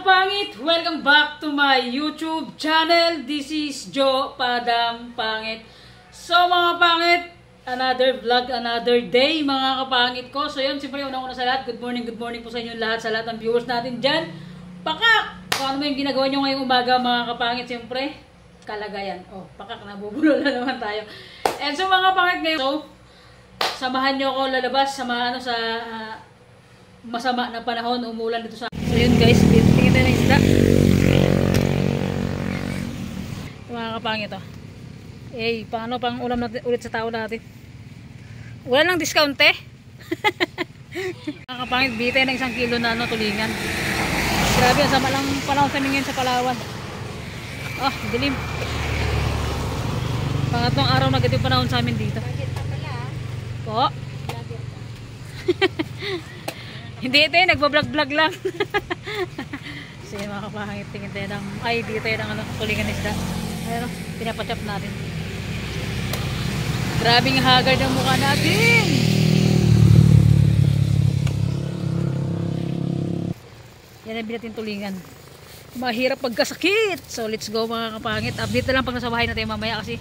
kapangit! Welcome back to my YouTube channel. This is Joe Padam Pangit. So mga pangit, another vlog, another day mga kapangit ko. So yun, siyempre una-una sa lahat, good morning po sa inyo lahat, sa lahat ng viewers natin dyan. Pakak! Kung ano mo yung ginagawa nyo ngayong umaga mga kapangit, siyempre, kalagayan. Oh, pakak, nabubulo na naman tayo. And so mga kapangit ngayon, so, samahan nyo ako lalabas sa masama na panahon, umulan dito sa... So yun guys, tingin tayo ng isda. Mga kapangit oh. Eh, paano pang ulam natin ulit sa tao natin? Wala lang discount eh. Mga kapangit, bitay ng 1 kilo na tulingan. Grabe, sama lang panahon sa ngayon sa Palawan. Ah, dilim. Pangatlong araw na ganito panahon sa amin dito. Po? Hindi ito eh, nagbablog-vlog lang. Sige mga kapangit, tingin tayo ng, ay dito tayo ng tulingan isda. Ayun, pinapachop natin. Grabing haggard ang mukha natin. Yan ang binating tulingan. Mahirap pagkasakit. So let's go mga kapangit. Update na lang pag nasa bahay natin mamaya kasi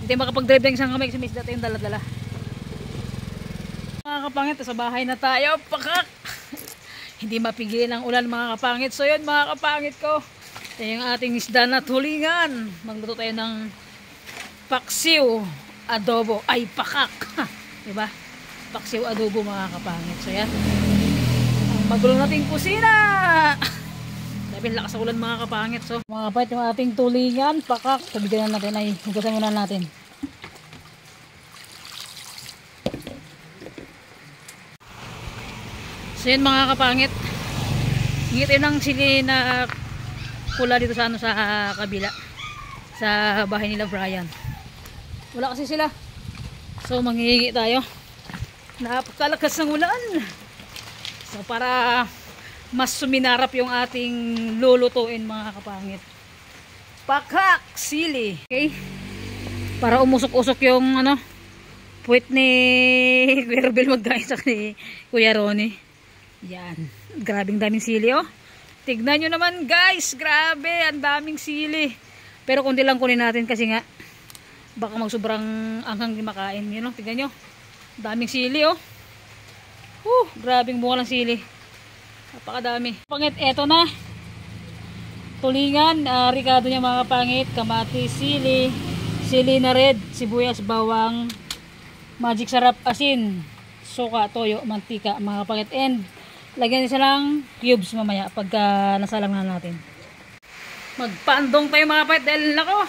hindi makapag-drive ng isang kamay kasi may isda tayong dala-dala. Mga kapangit, sa bahay na tayo. Pakak! Hindi mapigil ang ulan mga kapangit. So yun mga kapangit ko, ito yung ating isda na tulingan. Magluto tayo ng paksiw adobo. Ay, pakak! Diba? Paksiw adobo mga kapangit. So yan, ang magulo nating kusina. Sabi, lakas sa ulan mga kapangit. So mga kapangit, yung ating tulingan, pakak. Sabigyan na natin, ay hugasan muna natin. So yun mga kapangit, hingit yun ng sili na pula dito sa, sa kabila, sa bahay nila Brian. Wala kasi sila, so manghihingi tayo. Napakalakas ng ulan, so para mas suminarap yung ating lulutuin mga kapangit, pakak sili, okay? Para umusok-usok yung puwit ni Kuya Robel magkain sa ni Kuya Ronnie. Yan, grabing daming sili oh. Tignan nyo naman guys, grabe, ang daming sili. Pero kundi lang kunin natin kasi nga baka magsobrang anghang di makain. Yun oh, tignan nyo, daming sili oh. Grabing bunga ng sili, napakadami. Pangit, eto na tulingan, ricado niya mga pangit, kamatis, sili, sili na red, sibuyas, bawang, magic sarap, asin, suka, toyo, mantika mga pangit. And lagyan nyo lang cubes mamaya pagka nasalang na natin. Magpaandong tayo mga kapangit dahil nako,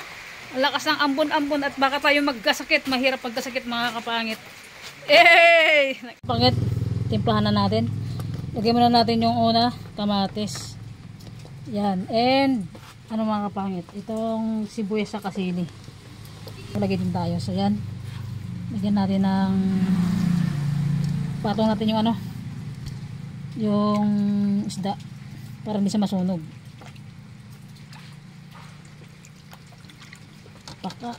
ang lakas ng ambon-ambon at baka tayo magkasakit. Mahirap pagkasakit mga kapangit. Eh, pangit, timplahan na natin. Lagyan muna natin yung una, kamatis. Yan, and mga kapangit, itong sibuyas sa kasili. Lagyan din tayo. So yan, lagyan natin ng, patong natin yung yung isda para hindi siya masunog. Paka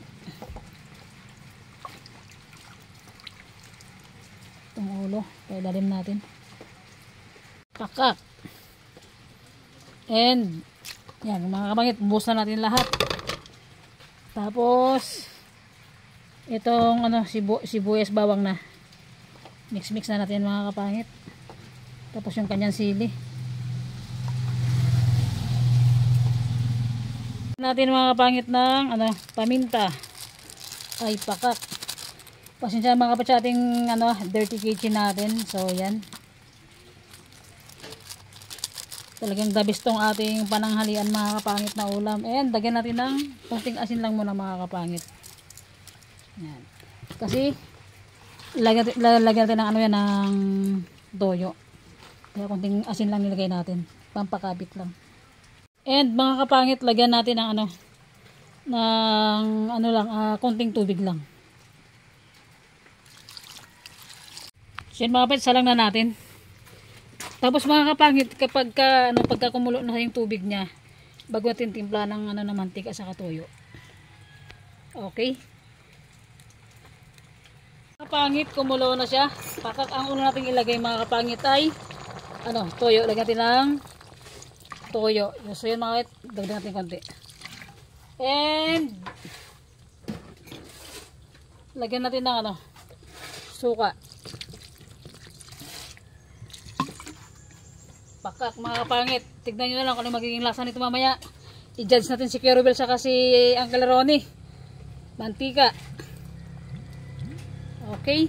itong ulo, pailalim natin. Paka, and yan mga kapangit, buhos na natin lahat. Tapos itong sibuyas, bawang na mix na natin mga kapangit. Tapos yung kanyang sili natin mga kapangit ng paminta. Ay, pakak, pasensya mga kapatid sa ating dirty kitchen natin. So yan, talagang dabis tong ating pananghalian mga kapangit na ulam. And lagyan natin ng konting asin lang muna mga kapangit. Yan, kasi lagyan natin ng yan ng toyo. Kaya konting asin lang nilagay natin, pampakabit lang. And mga kapangit, lagyan natin ng konting tubig lang. So yan mga kapangit, salang na natin. Tapos mga kapangit, kapag pagka kumulo na yung tubig niya, bago natin timpla ng ng mantika sa katoyo. Okay? Kapangit, kumulo na siya. Pakak, ang una nating ilagay mga kapangit ay toyo. Lagyan natin ng toyo. So yun mga kapit, dagdag natin konti. And lagyan natin ng ano, suka. Pakak mga kapangit. Tignan nyo na lang kung ano magiging lasa nito mamaya. I-judge natin si Kuya Ruel saka si Uncle Ronnie. Mantika. Okay.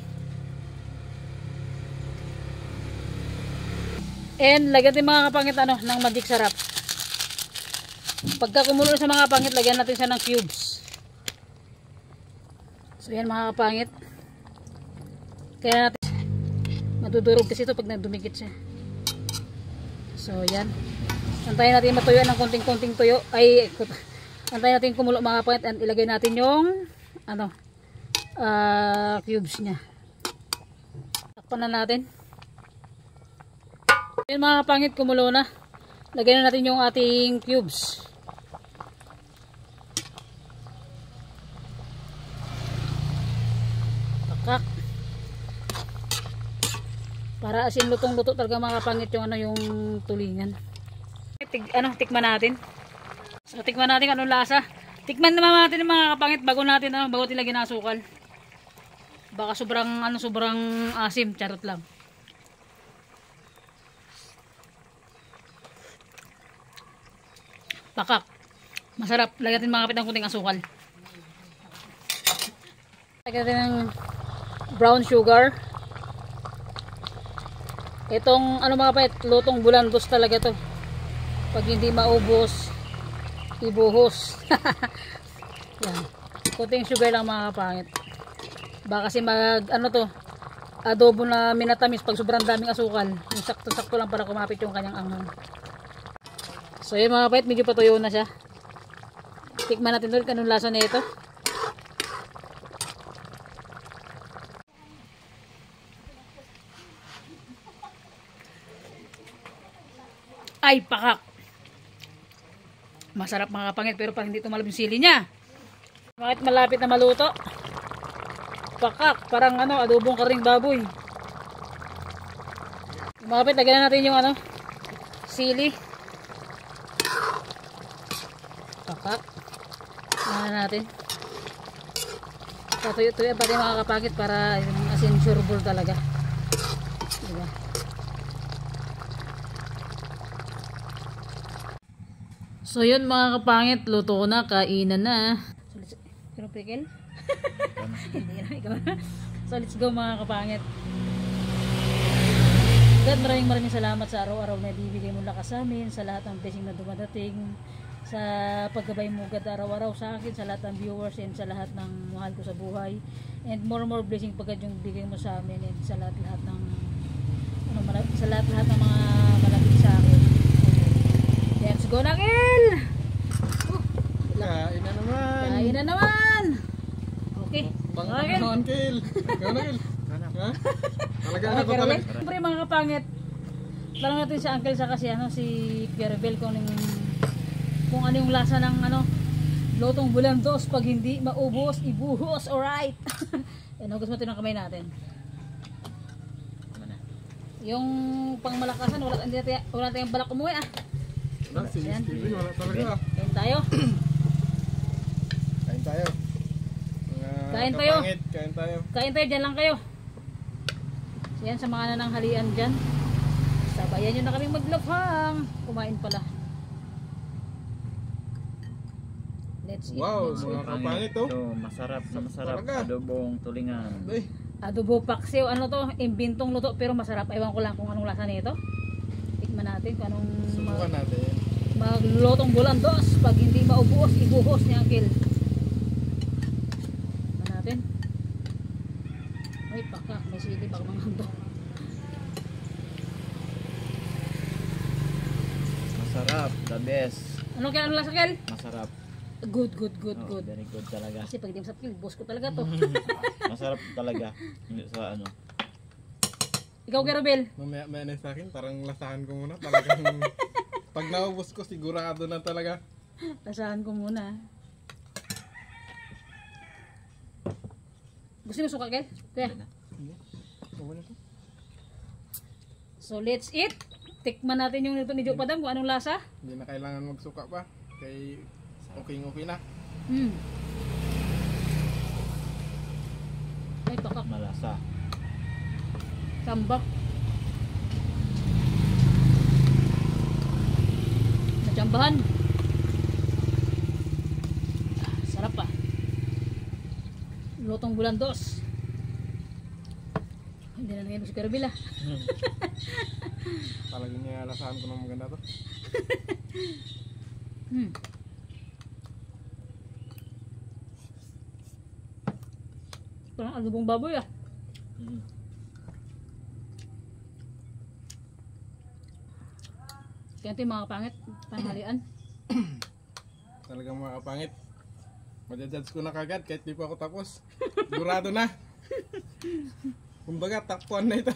And lagyan natin mga kapangit ano, ng magic sarap. Pagka kumulo sa mga kapangit, lagyan natin siya ng cubes. So yan mga kapangit. Kaya natin madudurog kasi ito pag nadumikit siya. So yan. Antayin natin matuyo ng konting-konting tuyo. Ay, antayin natin kumulo mga kapangit and ilagay natin yung ano, cubes niya. Takpan na natin. Yan mga kapangit, kumulo na. Lagyan na natin yung ating cubes. Pakak. Para asin lutong-luto talaga mga kapangit yung ano, yung tulingan. Tikman natin. So tikman natin anong lasa. Tikman naman natin yung mga kapangit bago natin bago natin lagyan ng asukal. Baka sobrang asim, charot lang. Pakak. Masarap. Lagyan natin mga kapit ng kunting asukal. Lagyan natin ng brown sugar. Itong ano mga kapit, lutong bulandos talaga to. Pag hindi maubos, ibuhos. Yan. Kunting sugar lang mga kapangit. Baka kasi adobo na minatamis pag sobrang daming asukal. Yung sakto-sakto lang para kumapit yung kanyang anghang. So yun mga kapait, medyo patuyo na siya. Tikman natin ulit anong lasa na ito. Ay, pakak! Masarap mga kapangit pero parang hindi tumalab yung sili niya. Bakit malapit na maluto? Pakak, parang adobong karing baboy. Mga kapait, lagyan na natin yung sili. Pakak. Ano natin. Patuyo-tuyo pati mga kapangit para asin sureball talaga. Diba? So yun mga kapangit, luto na, kainan na. Pero pickle? Hindi na, ikaw na. So let's go mga kapangit. God, maraming salamat sa araw-araw na bibigay mo lakas sa amin, sa lahat ng blessing na dumadating, sa paggabay mo God araw-araw sa akin, sa lahat ng viewers and sa lahat ng mahal ko sa buhay, and more blessing pagkat yung bigay mo sa amin, and sa lahat ng mga malapit sa akin. Let's go na, Gil! Kain na naman! Kain na naman! Okay. Bangkang naman, Gil! Gano'n, Gil? Ha? Talaga na to talaga. Siyempre mga kapangit, tanong natin si Uncle sa kasi si Kuya Ruel kung ano yung lasa ng lutong bulandos pag hindi maubos, ibuhos, alright. Yan, hugas mo ito ng kamay natin. Yung pangmalakasan, wala tayong balak umuwi Wala, si Stevie, wala talaga. Kain tayo. Kain tayo. Kain tayo. Kain tayo. Kain tayo, dyan lang kayo. So yan, sa mga nananghalian dyan. Sabayan nyo na kaming maglafang. Kumain pala. Let's eat. Wow, mga kapangit to. So, masarap na masarap. Talaga. Adobong tulingan. Ay, Adobo paksiw. Ano to? Imbintong luto pero masarap. Ewan ko lang kung anong lasa nito. Tikman natin kung anong subukan natin. maglutong bulandos. Pag hindi maubos, ibuhos ni Uncle. Tikman natin. Ay, pakak. May sili baka mga hando. Masarap. The best. Anong lasa, Kel? Masarap. Good. Oh, very good talaga. Kasi pag di masarap, boss ko talaga to. Masarap talaga. Hindi sa Ikaw, Kerobel. Mamaya na sa akin, parang lasahan ko muna. Talagang pag naubos ko, sigurado na talaga. Lasahan ko muna. Gusto mo suka, Kel? Kaya. Okay na to. So, let's eat. Tikman natin yung luto ni Joe Padam kung anong lasa. Hindi na kailangan magsuka pa. Kay okay na. Hmm. Ay, pakak. Malasa. Tambak. Natsambahan. Sarap pa. Lutong bulan dos. Hindi na nangyay si Carabila. Talagang nilalasahan ko ng maganda to. Hmm. Parang adobong baboy ah. Mm. Kaya ito yung mga pangit, panghalian. Talagang makapangit. Madjudge ko na kagad kahit di pa ako tapos. Sigurado na. Kumbaga, takpuan na ito.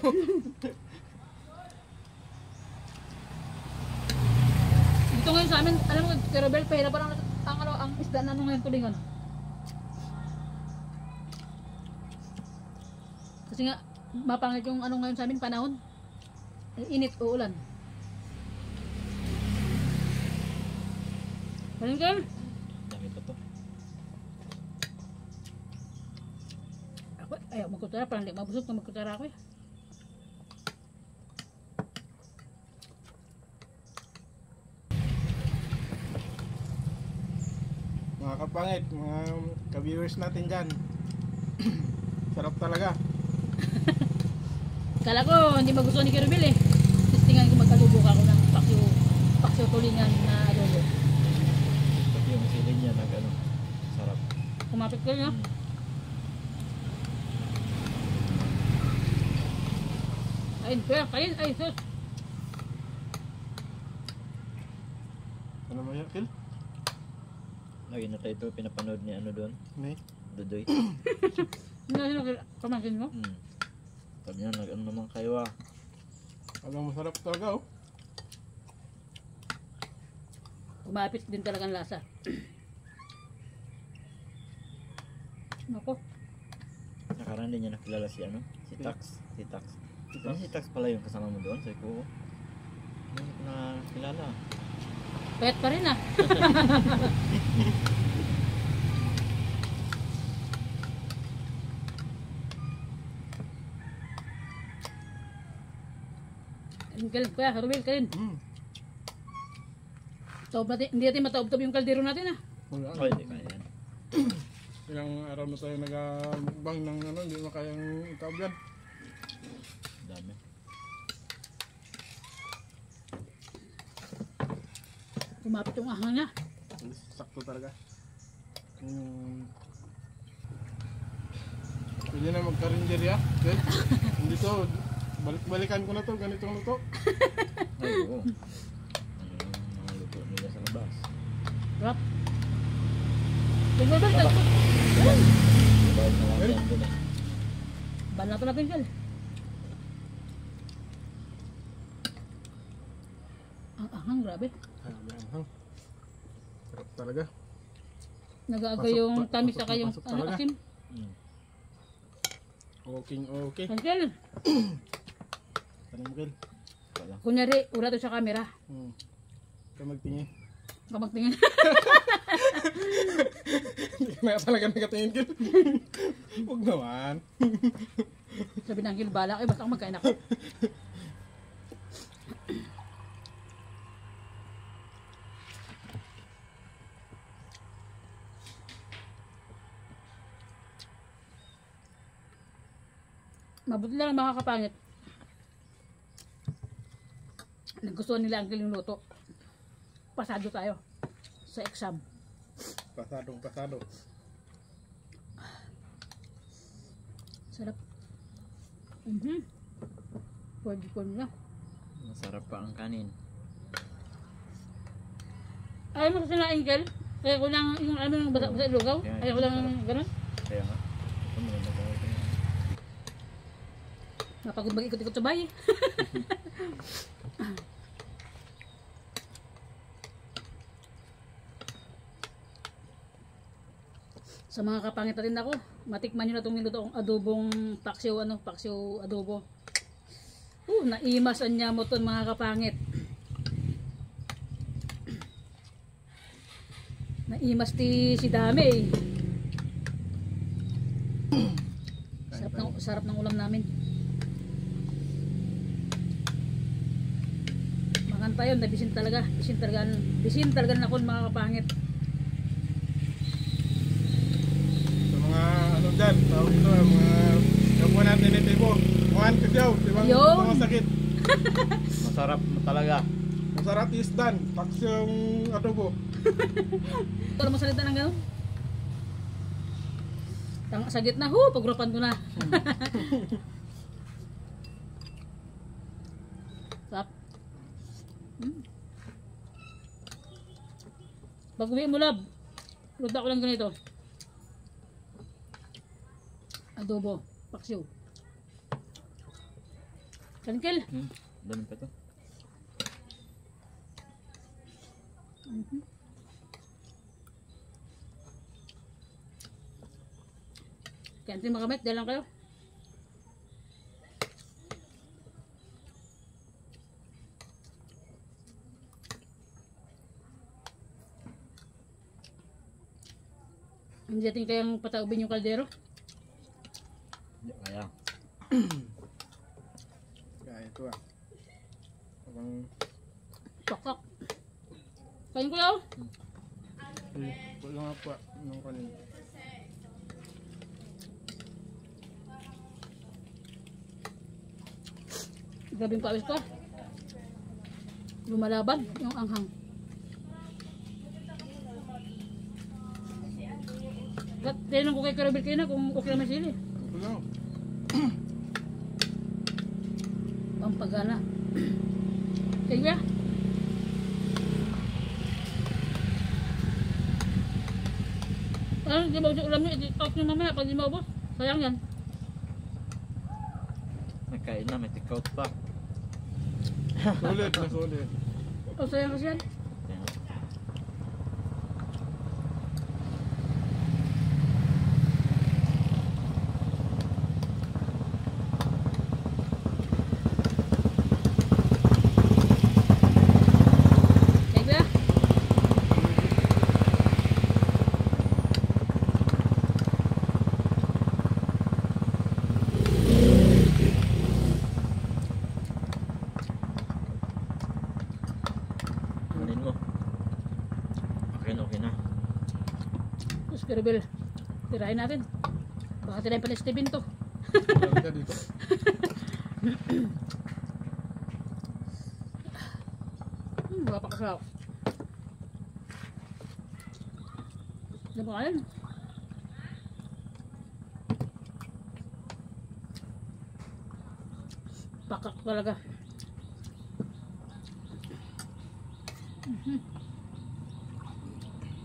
Dito ngayon sa amin, alam mo, Kerobel, pahirapan ang isda na ano ngayon tulingan. Kasi nga, mapangit yung ano ngayon sa amin, panahon. Init o ulan. Ganun kayo? Dami pa to. Ako, ayaw magkutara, parang hindi mabusog na magkutara ako eh. Mga kapangit, mga ka-viewers natin dyan. Sarap talaga. Kala ko, hindi magustuhan ni Kerobel eh. Testingan ko magkatubok ako ng paksyo tulingan na adobo. Pati yung sili niya nag ano. Sarap. Kumapit ko yun, no? Mm. Ayun, kaya, kain, ay, sus. Ano ba yan, Phil? Lagi na tayo ito pinapanood ni ano doon. May? Dudoy. Sino pamangkin mo? Hmm. Sabi niya nag ano naman kayo ah. Alam, masarap talaga oh. Kumapit din talaga ang lasa. Nako. Nakaraan din niya nakilala si ano? Si Tax. Si Tax. Ano si Tax pala yung kasama mo doon? Sabi ko, hindi ko na nakilala. Payat pa rin ah. Kain, kuya, Harwil, kain. Taob natin, hindi natin mataob-taob yung kaldero natin ah. Wala. Oh, hindi kaya yan. Ilang araw na tayo nag-mukbang ng ano, hindi na kayang itaob yan. Dami. Kumapit yung ahang niya. Sakto talaga. Pwede na magkarinderya. Okay? Hindi to, balik-balikan ko na to, ganitong luto. Ay, oo. Ano yung mga luto nila sa labas? Sarap. Tingnan ba? Bawal na lang yan doon eh. Banato natin yan. Ang ahang, grabe. Sarap talaga. Nag-aaga Pasok yung pa- tamis pasok saka na yung pasok ano, talaga. asim. Hmm. Okay. Angkel, Tanong mo, Kel. Wala. kunyari, ura to sa camera. Ikaw magtingin. Kamagtingin. Hindi ka na talaga nakatingin, Kel. Huwag naman. Sabi ng Angkel, bala kayo, basta ako magkain ako. Mabuti lang ang makakapangit. Nagustuhan nila Angkel yung luto. Pasado tayo sa exam. Pasado. Sarap. Pwede ko na. Masarap pa ang kanin. Ayaw mo kasi na Angel. Kaya ko lang yung ano yung basa-basa lugaw. Ayaw ko lang ganun. Kaya nga. Ito mo na tayo. Napagod mag-ikot-ikot sa bahay. Sa mga kapangit natin ako, matikman nyo na itong niluto akong adobong paksiw, paksiw adobo. Naimasan niya mo ton mga kapangit. Naimas si dami eh. Sarap ng ulam namin. Mangan pa yun, nabisin talaga. Bisin talaga na ako mga kapangit. Sa mga ano dyan, tawag ito, mga kapwa natin ni Tibo. Kuhan ka daw, di ba? Yung. Mga sakit. Masarap mo talaga. Masarap isdan, taks yung adobo. Ito lang masalita ng gano'n. Sa gitna, pagrapan ko na. Sarap. Pag uwi mo, lab, luto ko lang ganito. Adobo, paksiw. Kankil. Dami pa to. Kantin makamit, dahil lang kayo. Hindi natin kayang pataubin yung kaldero. Hindi kaya. Kaya ito ah. Parang Pakak. Kain ko lang. wala nga pa nung kanina. Grabing pawis ko. Lumalaban yung anghang. Tinanong ko kay Karabel kayo na kung okay naman sila. Ito lang. Pampagana. Kaya ba? Di ba ulit ulam nyo? I-out nyo mamaya pag di maubos. Sayang yan. Nagkain na, may take-out pa. Sulit na sulit. O sayang kasi yan. Ayan. Kaya ba? Kunin mo. Okay na. Tapos Karabel, tirahin natin. Baka tirahin pa ni Steven to. Wala ka dito. Baka pakasarap. Diba kain? Pakak talaga.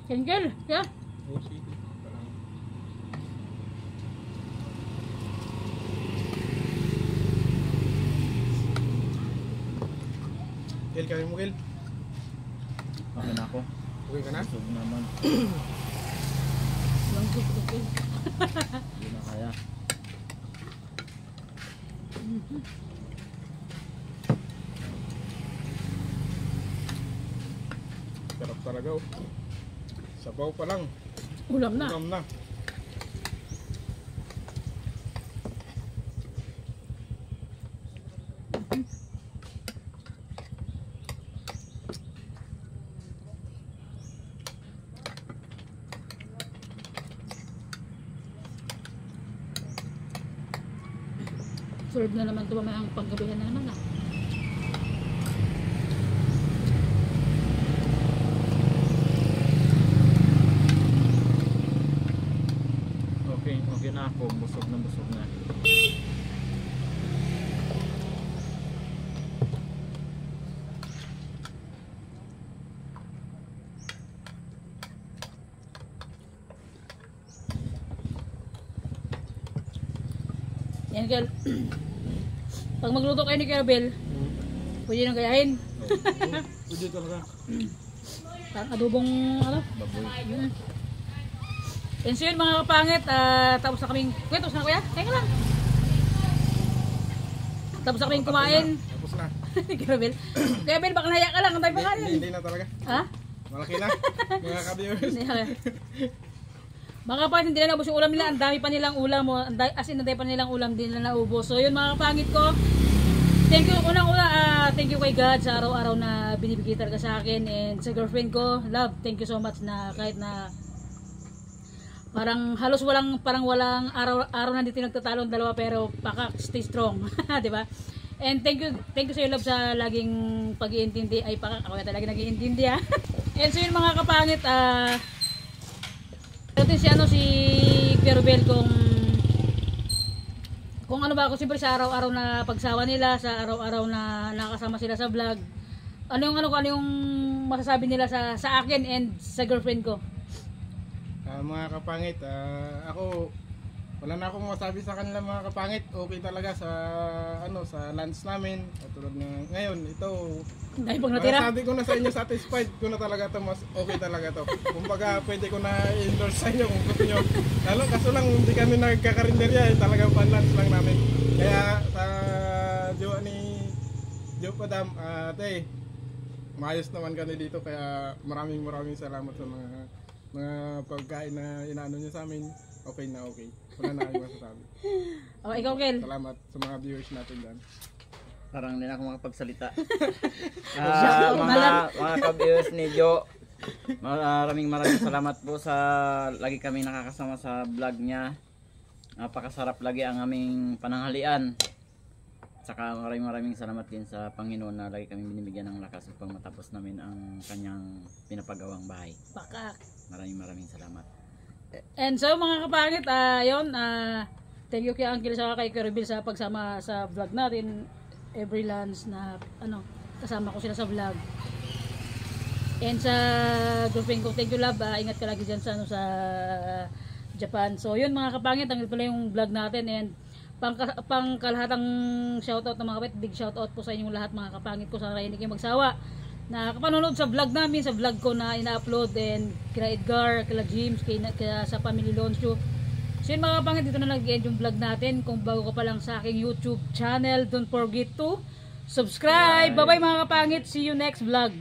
Kengkel, ya? Oh, sige. Parang Kel, kaya mo Kel? Okay na ako. Okay ka na? Busog naman. Walang gusto ko. Hindi na kaya. Sarap talaga oh. Sabaw pa lang. Ulam na. Ulam na. Serve na naman ito mamayang panggabihan na naman ah. Okay na ako. Busog na. Yan girl. Pag magluto kayo ni Karabel, pwede nang gayahin. Pwede talaga. Parang adobong ano. Baboy. Yun. And so yun mga kapangit, tapos na kaming kwento sa kuya. Kaya ka lang. Tapos ako yung kumain. Tapos na. Kuya Bel. Kuya Bel, baka nahiya ka lang. Ang tayo pa kanin. Hindi na talaga. Ha? Malaki na. Mga ka-viewers. Mga kapangit, hindi na naubos yung ulam nila. Ang dami pa nilang ulam. As in, ang dami pa nilang ulam. Hindi na naubos. So yun mga kapangit ko. Thank you. Unang-una, thank you kay God sa araw-araw na binibigay talaga sa akin. And sa girlfriend ko, love, thank you so much na kahit na parang halos walang araw na dito nagtatalo ang dalawa pero pakak, stay strong. Diba? And thank you sa iyo love sa laging pag-iintindi. Ay pakak, ako na talaga nag-iintindi ha. And so yun mga kapangit, si Kuya Rubel kung ano ba ako siyempre sa araw-araw na pagsawa nila, sa araw-araw na nakasama sila sa vlog. Ano yung masasabi nila sa akin and sa girlfriend ko? Mga kapangit, ako wala na akong masabi sa kanila mga kapangit. Okay talaga sa sa lunch namin. At tulad ng ngayon, ito Dahil pag natira. sabi ko na sa inyo, satisfied ko na talaga to, mas okay talaga to. Kumbaga pwede ko na i-endorse sa inyo kung gusto nyo. Lalo kaso lang hindi kami nagkakarinderya, talagang pan-lunch lang namin. Kaya sa jowa ni Joe Padam, ate, maayos naman kami dito, kaya maraming salamat sa mga pagkain na inaano nyo sa amin. Okay na okay. Wala na akong masasabi. Ikaw Kel. Salamat sa mga viewers natin dyan. Parang hindi na ako makapagsalita. Mga mga ka-viewers ni Joe, maraming salamat po sa lagi kami nakakasama sa vlog niya. Napakasarap lagi ang aming pananghalian. Saka maraming salamat din sa Panginoon na lagi kami binibigyan ng lakas upang matapos namin ang kanyang pinapagawang bahay. Pakak. Maraming salamat. And so mga kapangit, yun, thank you kay Uncle sa kay Kuya Rubel sa pagsama sa vlog natin. Every lunch na kasama ko sila sa vlog. And sa girlfriend ko, thank you love, ingat ka lagi dyan sa Japan. So yun mga kapangit, ang pala yung vlog natin. And pangkalahatang shoutout ng mga kapit, big shoutout po sa inyong lahat mga kapangit ko. Sana hindi kayo magsawa na kapanonood sa vlog namin, sa vlog ko na ina-upload. And kila Edgar, kila James, kaya sa Family Loncho. So yun mga kapangit, dito na nag-end yung vlog natin. Kung bago ka pa lang sa aking YouTube channel, don't forget to subscribe. Bye bye mga kapangit, see you next vlog.